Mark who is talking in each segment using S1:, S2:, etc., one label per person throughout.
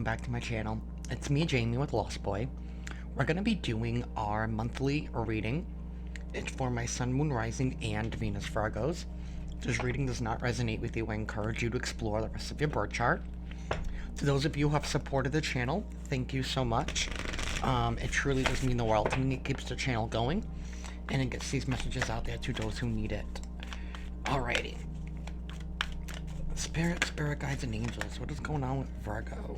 S1: back to my channel. It's me, Jamie, with Lost Boy. We're going to be doing our monthly reading. It's for my Sun, Moon, Rising, and Venus Virgos. If this reading does not resonate with you, I encourage you to explore the rest of your birth chart. To those of you who have supported the channel, thank you so much. It truly does mean the world to me. It keeps the channel going, and it gets these messages out there to those who need it. Alrighty. Spirit guides and angels. What is going on with Virgo?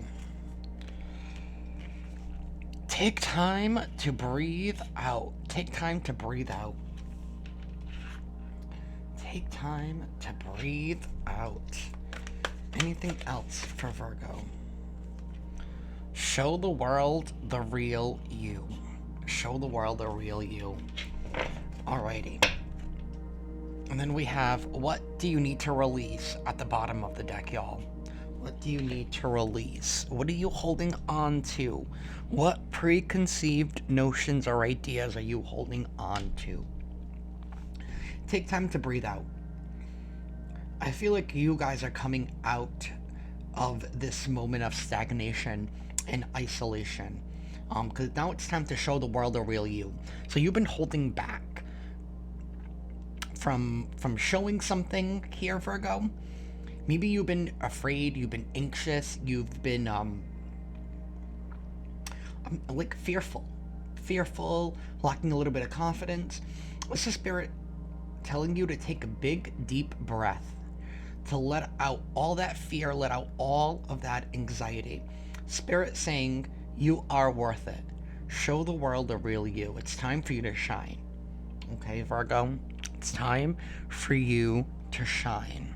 S1: Take time to breathe out. Take time to breathe out. Take time to breathe out. Anything else for Virgo? Show the world the real you. Show the world the real you. Alrighty. And then we have, what do you need to release at the bottom of the deck, y'all? What do you need to release? What are you holding on to? What preconceived notions or ideas are you holding on to? Take time to breathe out. I feel like you guys are coming out of this moment of stagnation and isolation. Because now it's time to show the world the real you. So you've been holding back from showing something here, Virgo. Maybe you've been afraid, you've been anxious, you've been like fearful, lacking a little bit of confidence. What's the Spirit telling you? To take a big deep breath, to let out all that fear, let out all of that anxiety. Spirit saying you are worth it. Show the world the real you. It's time for you to shine. Okay, Virgo? It's time for you to shine.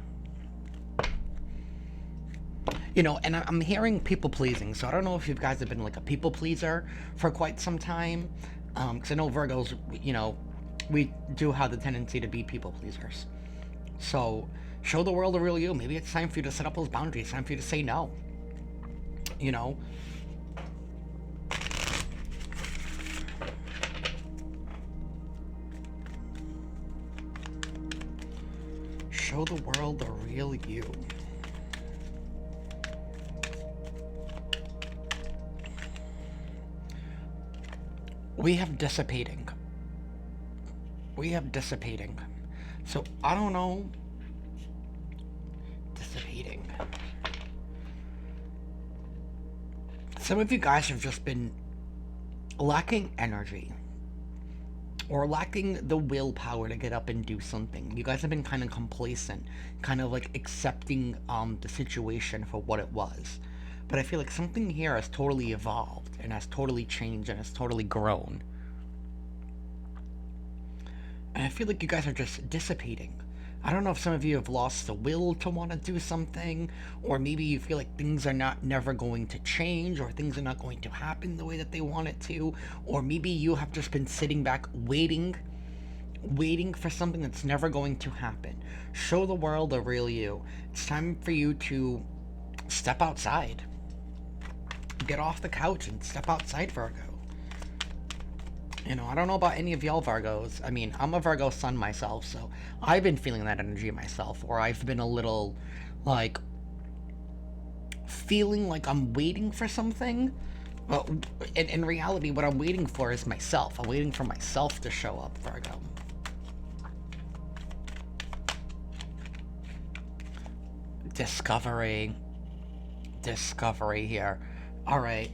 S1: You know, and I'm hearing people pleasing, so I don't know if you guys have been like a people pleaser for quite some time. Because I know Virgos, you know, we do have the tendency to be people pleasers. So, show the world the real you. Maybe it's time for you to set up those boundaries. It's time for you to say no. You know? Show the world the real you. We have dissipating. We have dissipating. So, I don't know. Dissipating. Some of you guys have just been lacking energy. Or lacking the willpower to get up and do something. You guys have been kind of complacent. Kind of like accepting the situation for what it was. But I feel like something here has totally evolved. And has totally changed. And has totally grown. And I feel like you guys are just dissipating. I don't know if some of you have lost the will to want to do something, or maybe you feel like things are never going to change, or things are not going to happen the way that they want it to, or maybe you have just been sitting back waiting for something that's never going to happen. Show the world the real you. It's time for you to step outside. Get off the couch and step outside, Virgo. You know, I don't know about any of y'all Virgos. I mean, I'm a Virgo sun myself, so I've been feeling that energy myself, or I've been a little, like, feeling like I'm waiting for something. But in reality, what I'm waiting for is myself. I'm waiting for myself to show up, Virgo. Discovery here. Alright.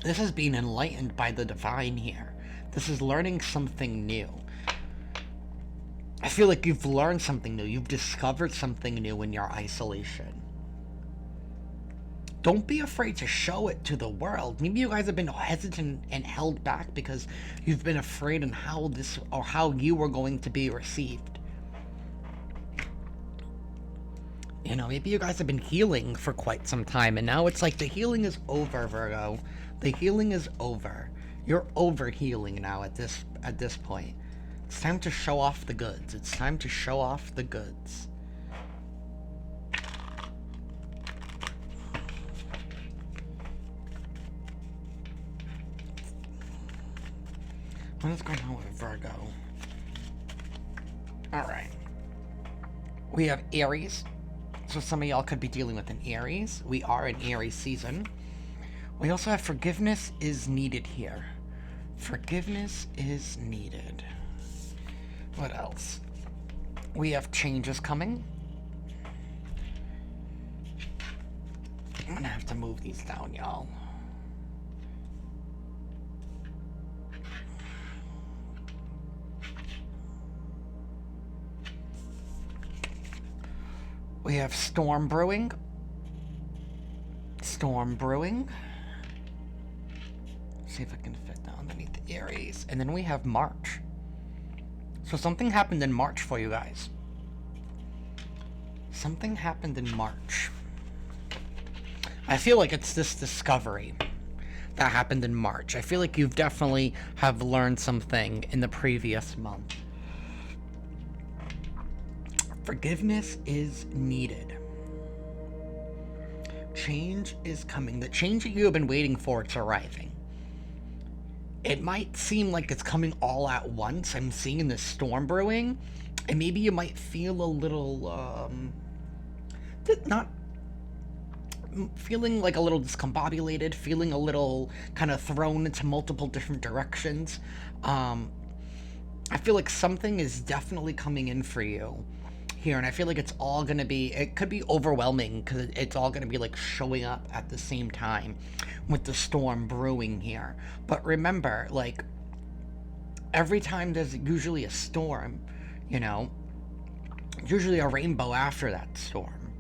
S1: This is being enlightened by the divine here. This is learning something new. I feel like you've learned something new. You've discovered something new in your isolation. Don't be afraid to show it to the world. Maybe you guys have been hesitant and held back because you've been afraid on how this or how you were going to be received. You know, maybe you guys have been healing for quite some time, and now it's like the healing is over, Virgo. The healing is over. You're over healing now at this point. It's time to show off the goods. It's time to show off the goods. What is going on with Virgo? Alright. We have Aries, So some of y'all could be dealing with an Aries. We are in Aries season. We also have forgiveness is needed here. Forgiveness is needed. What else? We have changes coming. I'm gonna have to move these down, y'all. We have storm brewing. Storm brewing. See if I can fit that underneath the Aries. And then we have March. So something happened in March for you guys. Something happened in March. I feel like it's this discovery that happened in March. I feel like you've definitely have learned something in the previous month. Forgiveness is needed. Change is coming. The change that you have been waiting for, it's arriving. It might seem like it's coming all at once. I'm seeing this storm brewing, and maybe you might feel a little, not feeling like a little discombobulated, feeling a little kind of thrown into multiple different directions. I feel like something is definitely coming in for you here, and I feel like it's all gonna be, it could be overwhelming because it's all gonna be like showing up at the same time with the storm brewing here. But remember, like, every time there's usually a storm, you know, usually a rainbow after that storm.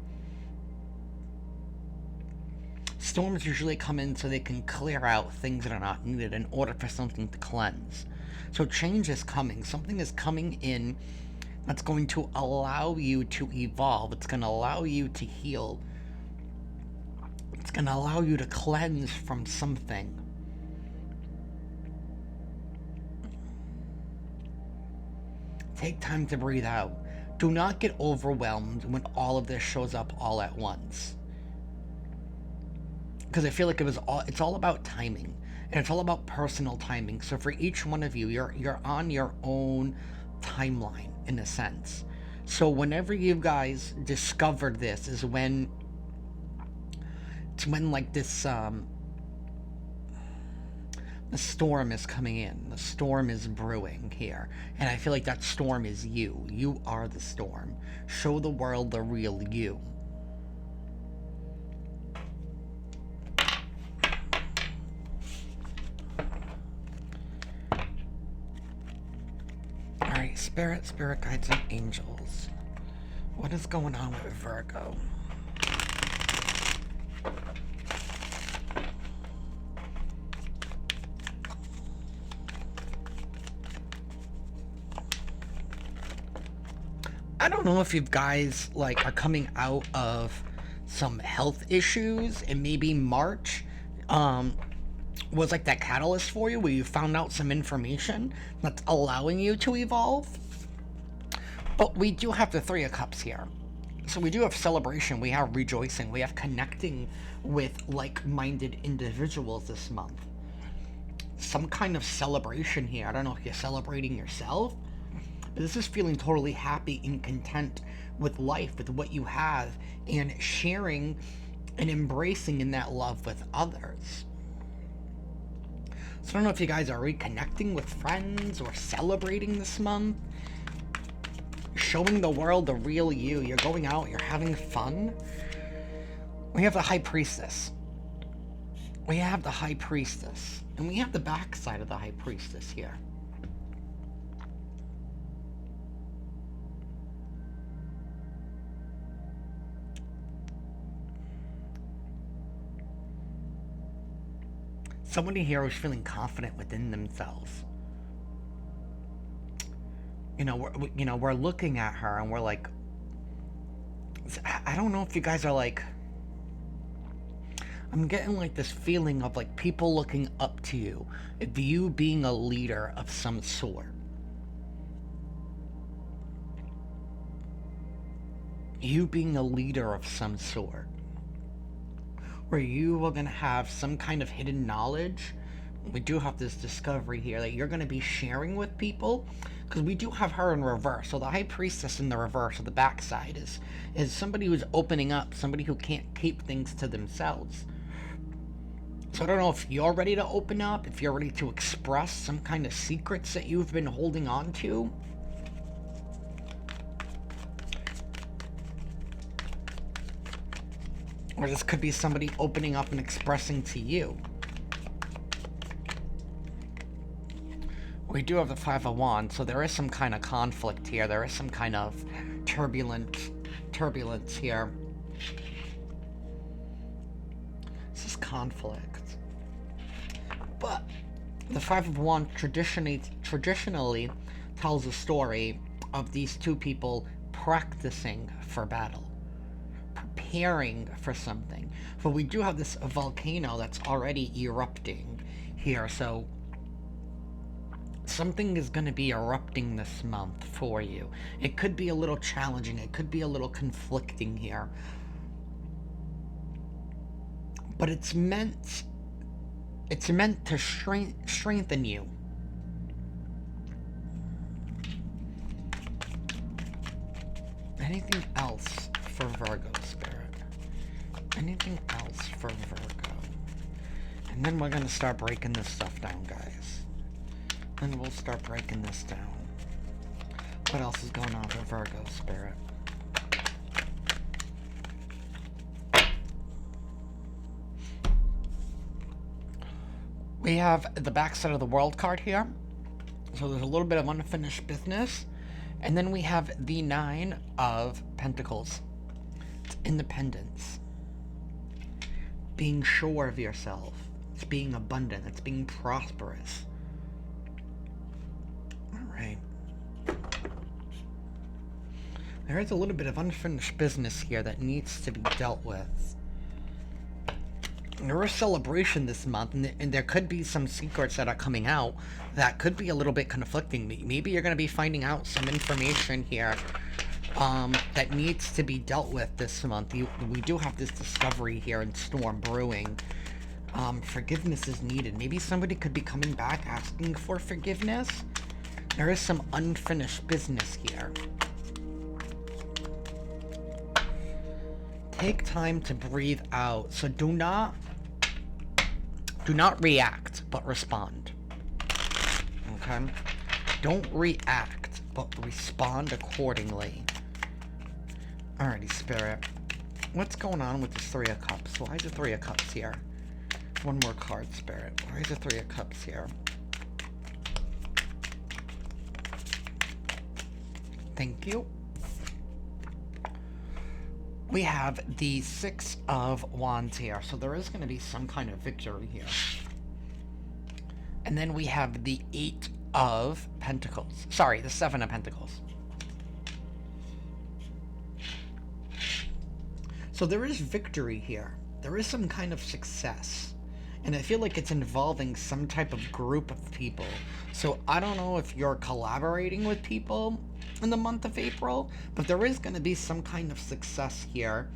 S1: Storms usually come in so they can clear out things that are not needed in order for something to cleanse. So change is coming. Something is coming in that's going to allow you to evolve. It's going to allow you to heal. It's going to allow you to cleanse from something. Take time to breathe out. Do not get overwhelmed when all of this shows up all at once. Because I feel like it's all about timing. And it's all about personal timing. So for each one of you, you're on your own timeline, in a sense. So whenever you guys discover this is when like this the storm is coming in. The storm is brewing here. And I feel like that storm is you. You are the storm. Show the world the real you. Alright, spirit guides and angels. What is going on with Virgo? I don't know if you guys like are coming out of some health issues, and maybe March was like that catalyst for you where you found out some information that's allowing you to evolve. But we do have the Three of Cups here. So we do have celebration, we have rejoicing, we have connecting with like-minded individuals this month. Some kind of celebration here. I don't know if you're celebrating yourself, but this is feeling totally happy and content with life, with what you have, and sharing and embracing in that love with others. So I don't know if you guys are reconnecting with friends or celebrating this month. Showing the world the real you. You're going out, you're having fun. We have the High Priestess. We have the High Priestess. And we have the backside of the High Priestess here. Somebody here who's feeling confident within themselves. We're looking at her and we're like, I don't know if you guys are like, I'm getting like this feeling of like people looking up to you, of you being a leader of some sort. You being a leader of some sort. Where you are going to have some kind of hidden knowledge We do have this discovery here that you're going to be sharing with people, because we do have her in reverse. So the high priestess in the reverse, or the backside, is somebody who's opening up, somebody who can't keep things to themselves. So I don't know if you're ready to open up, if you're ready to express some kind of secrets that you've been holding on to. Or this could be somebody opening up and expressing to you. We do have the Five of Wands, so there is some kind of conflict here. There is some kind of turbulence here. This is conflict. But the Five of Wands traditionally tells a story of these two people practicing for battle, preparing for something. But we do have this volcano that's already erupting here, so something is going to be erupting this month for you. It could be a little challenging, it could be a little conflicting here, but it's meant to strengthen you. Anything else for Virgo, Spirit? Anything else for Virgo? And then we're going to start breaking this stuff down, guys. Then we'll start breaking this down. What else is going on for Virgo, Spirit? We have the backside of the World card here. So there's a little bit of unfinished business. And then we have the Nine of Pentacles. It's independence. Being sure of yourself. It's being abundant. It's being prosperous. Alright. There is a little bit of unfinished business here that needs to be dealt with. There is celebration this month, and there could be some secrets that are coming out that could be a little bit conflicting. Maybe you're going to be finding out some information here that needs to be dealt with this month. We do have this discovery here in Storm Brewing. Forgiveness is needed. Maybe somebody could be coming back asking for forgiveness. There is some unfinished business here. Take time to breathe out. So do not react, but respond. Okay? Don't react, but respond accordingly. Alrighty, Spirit. What's going on with this Three of Cups? Why is the Three of Cups here? One more card, Spirit. Why is the Three of Cups here? Thank you. We have the Six of Wands here, so there is going to be some kind of victory here. And then we have the Eight of Pentacles. Sorry, the Seven of Pentacles. So there is victory here. There is some kind of success. And I feel like it's involving some type of group of people. So I don't know if you're collaborating with people in the month of April, but there is going to be some kind of success here,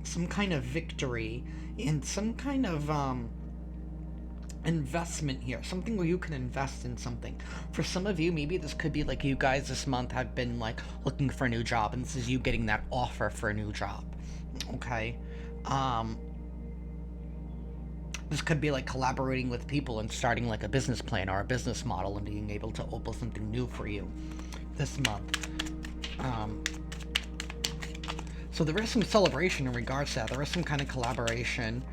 S1: some kind of victory, and some kind of investment here, something where you can invest in something. For some of you, maybe this could be like you guys this month have been like looking for a new job, and this is you getting that offer for a new job. Okay. This could be like collaborating with people and starting like a business plan or a business model and being able to open something new for you this month. So there is some celebration in regards to that. There is some kind of collaboration.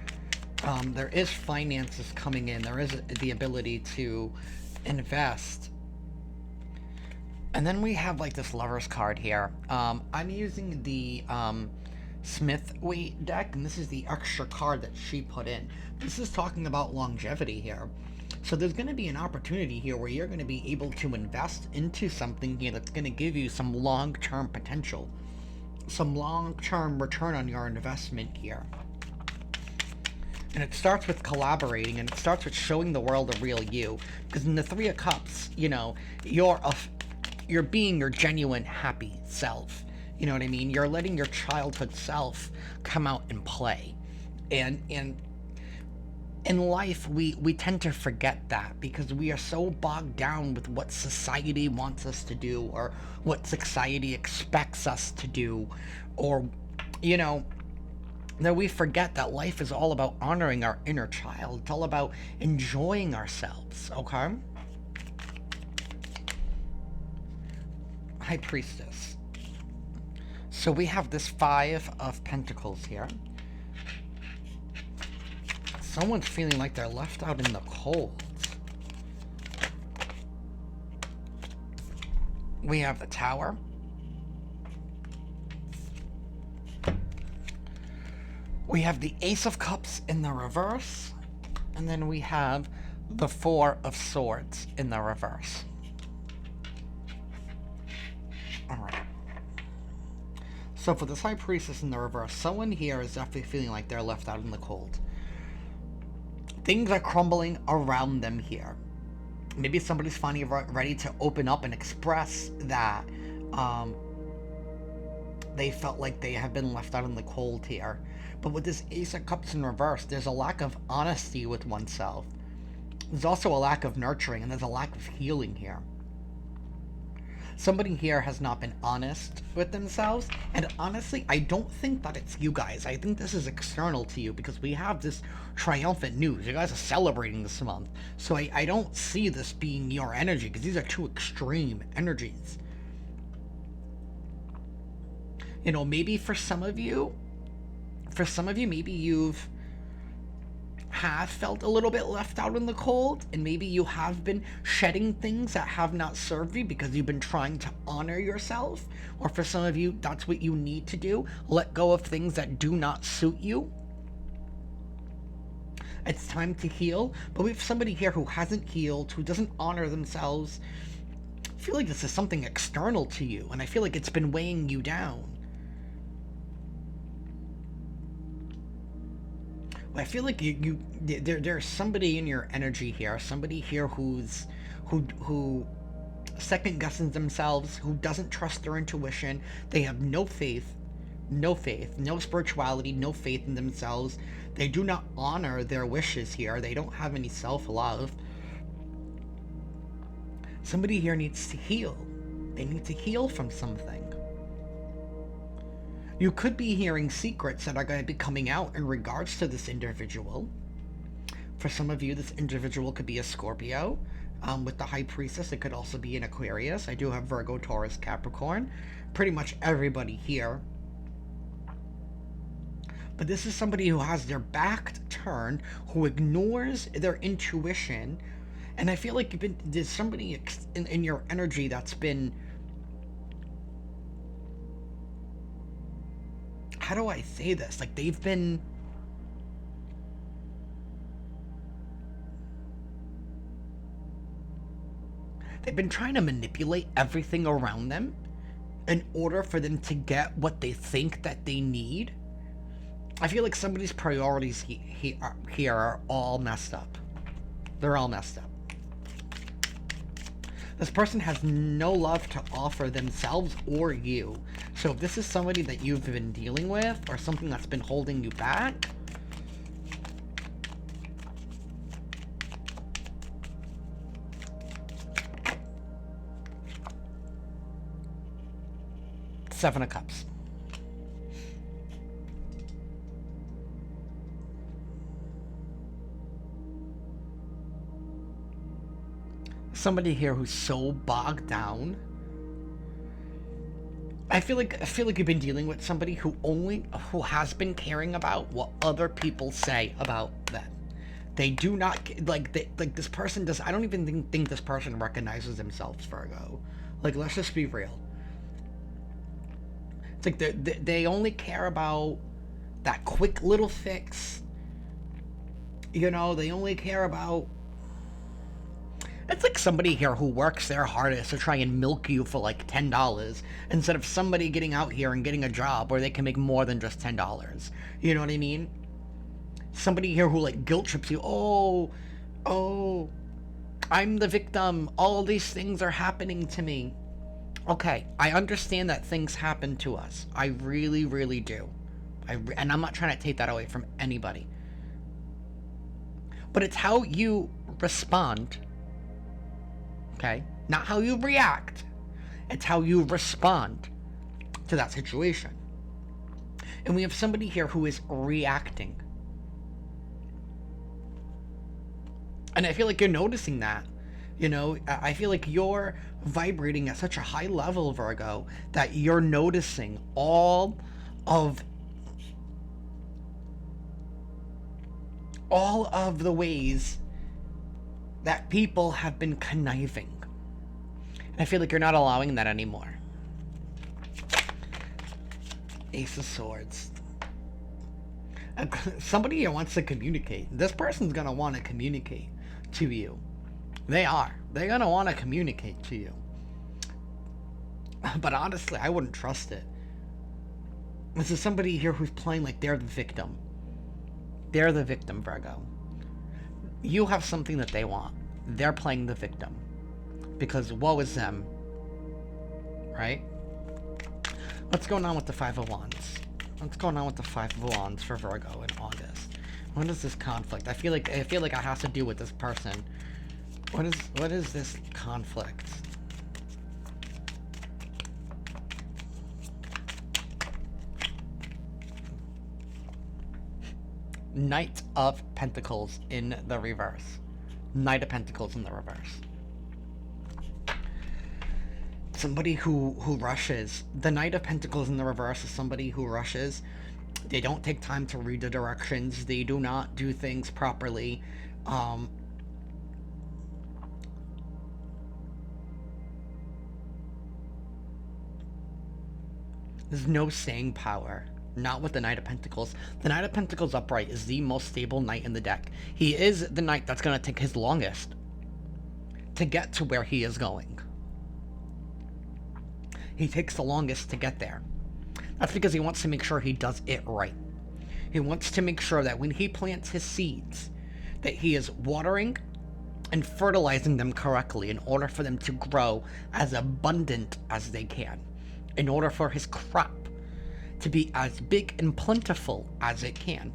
S1: There is finances coming in. There is the ability to invest. And then we have like this Lover's card here. I'm using the Smith weight deck, and this is the extra card that she put in. This is talking about longevity here. So there's going to be an opportunity here where you're going to be able to invest into something here that's going to give you some long-term potential, some long-term return on your investment here. And it starts with collaborating, and it starts with showing the world the real you. Because in the Three of Cups, you know, you're being your genuine happy self. You know what I mean? You're letting your childhood self come out and play. And In life, we tend to forget that because we are so bogged down with what society wants us to do or what society expects us to do, or, you know, that we forget that life is all about honoring our inner child. It's all about enjoying ourselves, okay? High Priestess. So we have this Five of Pentacles here. Someone's feeling like they're left out in the cold. We have the Tower. We have the Ace of Cups in the reverse. And then we have the Four of Swords in the reverse. Alright. So for this High Priestess in the reverse, someone here is definitely feeling like they're left out in the cold. Things are crumbling around them here. Maybe somebody's finally ready to open up and express that they felt like they have been left out in the cold here. But with this Ace of Cups in reverse, there's a lack of honesty with oneself. There's also a lack of nurturing, and there's a lack of healing here. Somebody here has not been honest with themselves, and honestly, I don't think that it's you guys. I think this is external to you because we have this triumphant news. You guys are celebrating this month, so I don't see this being your energy because these are two extreme energies. You know, maybe for some of you, maybe you've have felt a little bit left out in the cold, and maybe you have been shedding things that have not served you because you've been trying to honor yourself. Or for some of you, that's what you need to do. Let go of things that do not suit you. It's time to heal. But we have somebody here who hasn't healed, who doesn't honor themselves. I feel like this is something external to you, and I feel like it's been weighing you down. I feel like there's somebody in your energy here, somebody here who second guesses themselves, who doesn't trust their intuition. They have no faith, no spirituality, no faith in themselves. They do not honor their wishes here. They don't have any self-love. Somebody here needs to heal. They need to heal from something. You could be hearing secrets that are going to be coming out in regards to this individual. For some of you, this individual could be a Scorpio. With the High Priestess, it could also be an Aquarius. I do have Virgo, Taurus, Capricorn. Pretty much everybody here. But this is somebody who has their back turned, who ignores their intuition. And I feel like there's somebody in your energy that's been... How do I say this? Like, they've been trying to manipulate everything around them in order for them to get what they think that they need. I feel like somebody's priorities here are all messed up. They're all messed up. This person has no love to offer themselves or you. So if this is somebody that you've been dealing with or something that's been holding you back, Seven of Cups. Somebody here who's so bogged down. I feel like you've been dealing with somebody who has been caring about what other people say about them. They do not like this person does. I don't even think this person recognizes themselves, Virgo. Like, let's just be real. It's like they only care about that quick little fix. You know, they only care about... It's like somebody here who works their hardest to try and milk you for like $10 instead of somebody getting out here and getting a job where they can make more than just $10. You know what I mean? Somebody here who like guilt trips you. Oh, I'm the victim. All these things are happening to me. Okay, I understand that things happen to us. I really, really do. And I'm not trying to take that away from anybody. but it's how you respond, okay? Not how you react. It's how you respond to that situation. And we have somebody here who is reacting. And I feel like you're noticing that. You know, I feel like you're vibrating at such a high level, Virgo, that you're noticing of all of the ways that people have been conniving. And I feel like you're not allowing that anymore. Ace of Swords. Somebody here wants to communicate. This person's going to want to communicate to you. They are. They're going to want to communicate to you. But honestly, I wouldn't trust it. This is somebody here who's playing like they're the victim. They're the victim, Virgo. You have something that they want. They're playing the victim. Because woe is them. Right? What's going on with the Five of Wands? What's going on with the Five of Wands for Virgo in August? What is this conflict? I feel like it has to do with this person. What is this conflict? Knight of Pentacles in the reverse. Knight of Pentacles in the reverse. Somebody who rushes. The Knight of Pentacles in the reverse is somebody who rushes. They don't take time to read the directions. They do not do things properly. There's no staying power. Not with the Knight of Pentacles. The Knight of Pentacles upright is the most stable knight in the deck. He is the knight that's going to take his longest to get to where he is going. He takes the longest to get there. That's because he wants to make sure he does it right. He wants to make sure that when he plants his seeds, that he is watering and fertilizing them correctly in order for them to grow as abundant as they can. In order for his crop to be as big and plentiful as it can.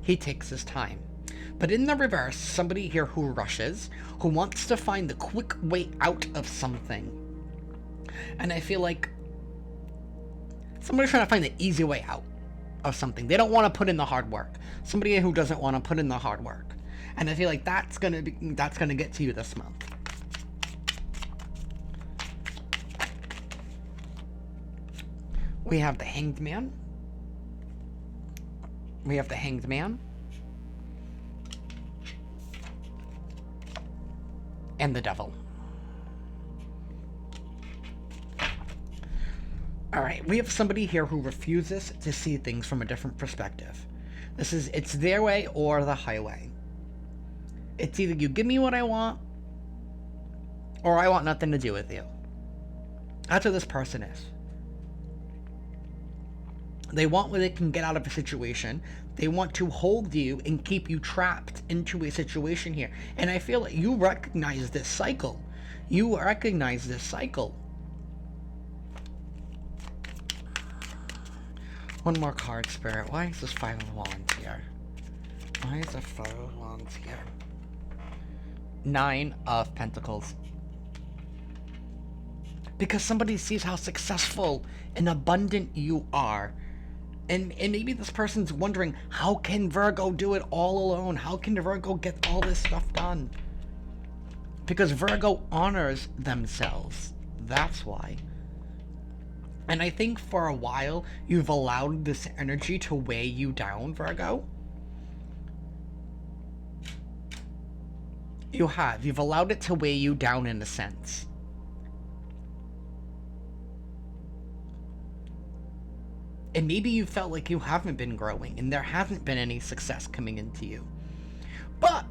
S1: He takes his time. But in the reverse, somebody here who rushes, who wants to find the quick way out of something. And I feel like somebody's trying to find the easy way out of something. They don't want to put in the hard work. Somebody who doesn't want to put in the hard work. And I feel like that's gonna get to you this month. We have the Hanged Man. We have the Hanged Man. And the Devil. Alright, we have somebody here who refuses to see things from a different perspective. It's their way or the highway. It's either you give me what I want, or I want nothing to do with you. That's what this person is. They want what they can get out of a situation. They want to hold you and keep you trapped into a situation here. And I feel like you recognize this cycle. You recognize this cycle. One more card, Spirit. Why is this Five of Wands here? Why is the Five of Wands here? Nine of Pentacles. Because somebody sees how successful and abundant you are. And maybe this person's wondering, how can Virgo do it all alone? How can Virgo get all this stuff done? Because Virgo honors themselves. That's why. And I think for a while, you've allowed this energy to weigh you down, Virgo. You have. You've allowed it to weigh you down in a sense. And maybe you felt like you haven't been growing and there hasn't been any success coming into you. But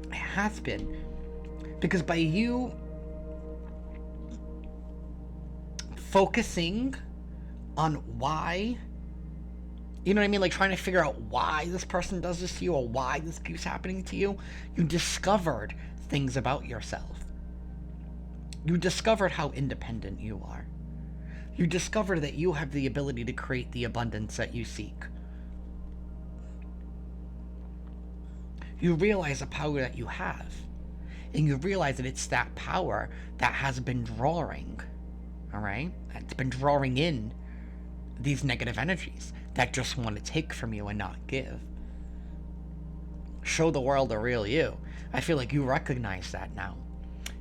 S1: it has been. Because by you focusing on why, you know what I mean? Like trying to figure out why this person does this to you or why this keeps happening to you, you discovered things about yourself. You discovered how independent you are. You discover that you have the ability to create the abundance that you seek. you realize the power that you have. And you realize that it's that power that has been drawing, all right? It's been drawing in these negative energies that just want to take from you and not give. Show the world the real you. I feel like you recognize that now.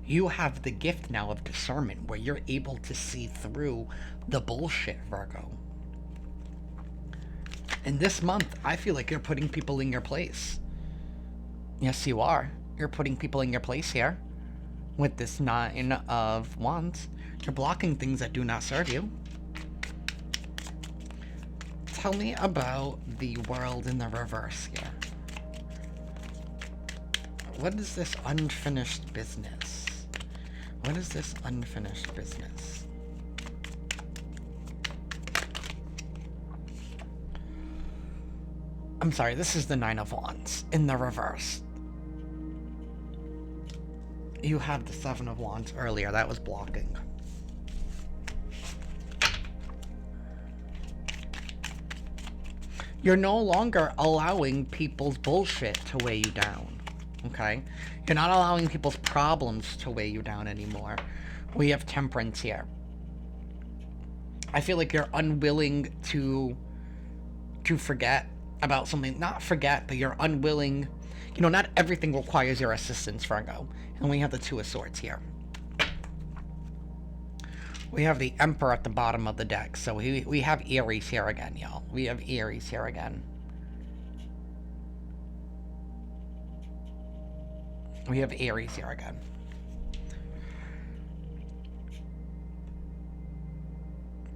S1: You have the gift now of discernment where you're able to see through the bullshit, Virgo. And this month, I feel like you're putting people in your place. Yes, you are. You're putting people in your place here. With this Nine of Wands. You're blocking things that do not serve you. Tell me about the world in the reverse here. What is this unfinished business? What is this unfinished business? I'm sorry, this is the Nine of Wands in the reverse. You had the Seven of Wands earlier. That was blocking. You're no longer allowing people's bullshit to weigh you down. Okay? You're not allowing people's problems to weigh you down anymore. We have Temperance here. I feel like you're unwilling to forget about something. Not forget, but you're unwilling. You know, not everything requires your assistance, Virgo. And we have the Two of Swords here. We have the Emperor at the bottom of the deck. So we have Aries here again, y'all. We have Aries here again. We have Aries here again.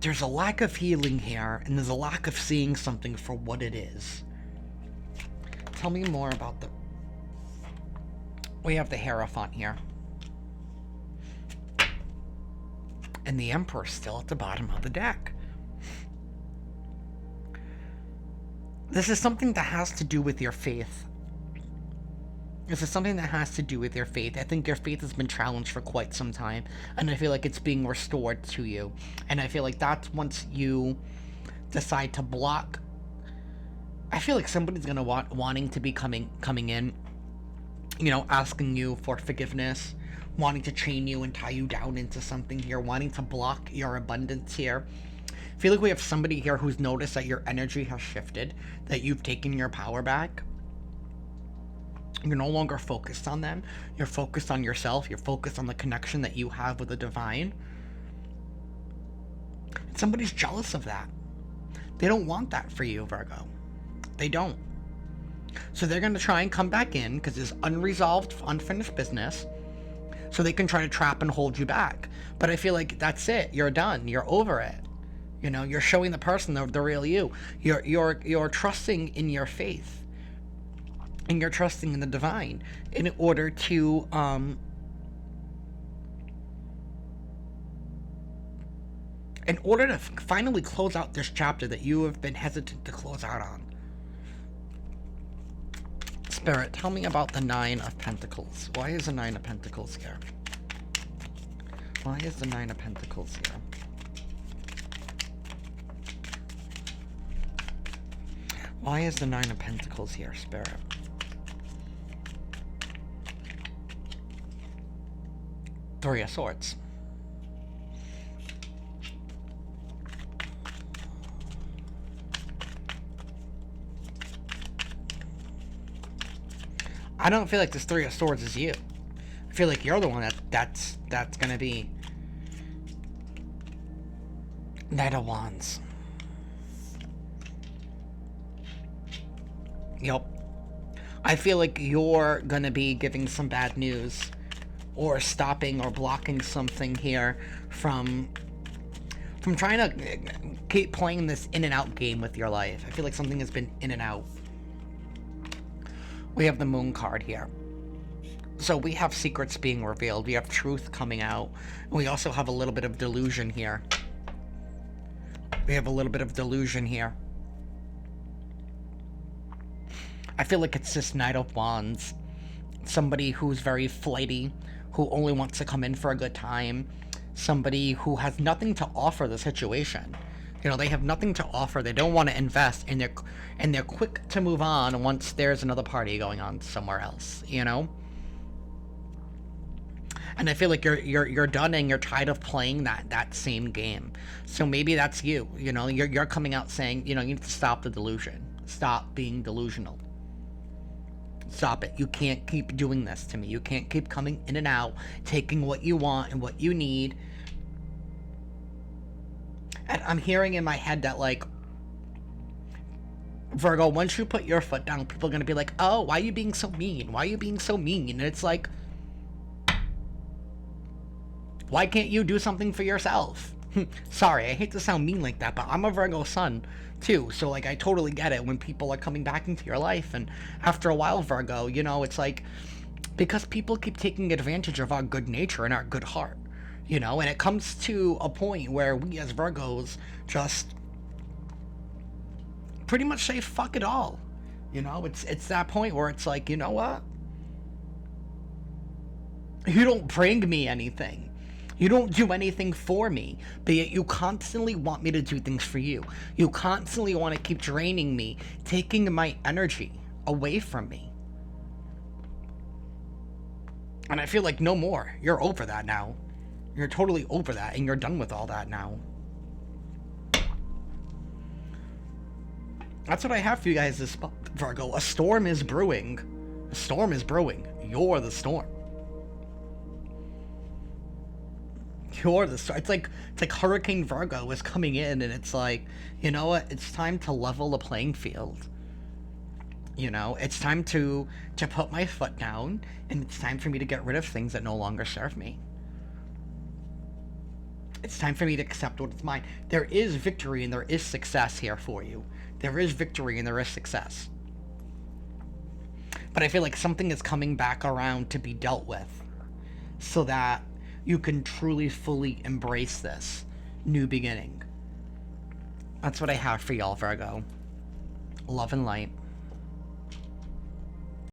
S1: There's a lack of healing here, and there's a lack of seeing something for what it is. Tell me more about the... We have the Hierophant here. And the Emperor's still at the bottom of the deck. This is something that has to do with your faith. This is something that has to do with your faith. I think your faith has been challenged for quite some time, and I feel like it's being restored to you. And I feel like that's once you decide to block. I feel like somebody's gonna wanting to be coming in, you know, asking you for forgiveness, wanting to chain you and tie you down into something here, wanting to block your abundance here. I feel like we have somebody here who's noticed that your energy has shifted, that you've taken your power back. You're no longer focused on them. You're focused on yourself. You're focused on the connection that you have with the divine. And somebody's jealous of that. They don't want that for you, Virgo. They don't. So they're going to try and come back in because there's unresolved, unfinished business. So they can try to trap and hold you back. But I feel like that's it. You're done. You're over it. You know, you're showing the person the real you. You're trusting in your faith. And you're trusting in the divine in order to finally close out this chapter that you have been hesitant to close out on. Spirit, tell me about the Nine of Pentacles. Why is the Nine of Pentacles here? Why is the Nine of Pentacles here? Why is the Nine of Pentacles here, Spirit? Three of Swords. I don't feel like this Three of Swords is you. I feel like you're the one that's gonna be Knight of Wands. Yep. I feel like you're gonna be giving some bad news, or stopping or blocking something here from trying to keep playing this in and out game with your life. I feel like something has been in and out. We have the Moon card here. So we have secrets being revealed. We have truth coming out. We also have a little bit of delusion here. We have a little bit of delusion here. I feel like it's this Knight of Wands. Somebody who's very flighty, who only wants to come in for a good time. Somebody who has nothing to offer the situation. You know, they have nothing to offer. They don't want to invest, and they're quick to move on once there's another party going on somewhere else. You know, and I feel like you're done and you're tired of playing that same game. So maybe that's you. You know, you're coming out saying, you know, you need to stop the delusion. Stop being delusional. Stop it. You can't keep doing this to me. You can't keep coming in and out, taking what you want and what you need. And I'm hearing in my head that, like, Virgo, once you put your foot down, people are going to be like, oh, why are you being so mean? Why are you being so mean? And it's like, why can't you do something for yourself? Sorry, I hate to sound mean like that, but I'm a Virgo sun too. So, like, I totally get it when people are coming back into your life. And after a while, Virgo, you know, it's like, because people keep taking advantage of our good nature and our good heart, you know, and it comes to a point where we as Virgos just pretty much say fuck it all. You know, it's that point where it's like, you know what? You don't bring me anything. You don't do anything for me, but yet you constantly want me to do things for you. You constantly want to keep draining me, taking my energy away from me. And I feel like no more. You're over that now. You're totally over that, and you're done with all that now. That's what I have for you guys this Virgo. A storm is brewing. A storm is brewing. You're the storm. You're the storm. It's like Hurricane Virgo is coming in, and it's like, you know what? It's time to level the playing field. You know, it's time to put my foot down, and it's time for me to get rid of things that no longer serve me. It's time for me to accept what is mine. There is victory and there is success here for you. There is victory and there is success. But I feel like something is coming back around to be dealt with so that you can truly, fully embrace this new beginning. That's what I have for y'all, Virgo. Love and light.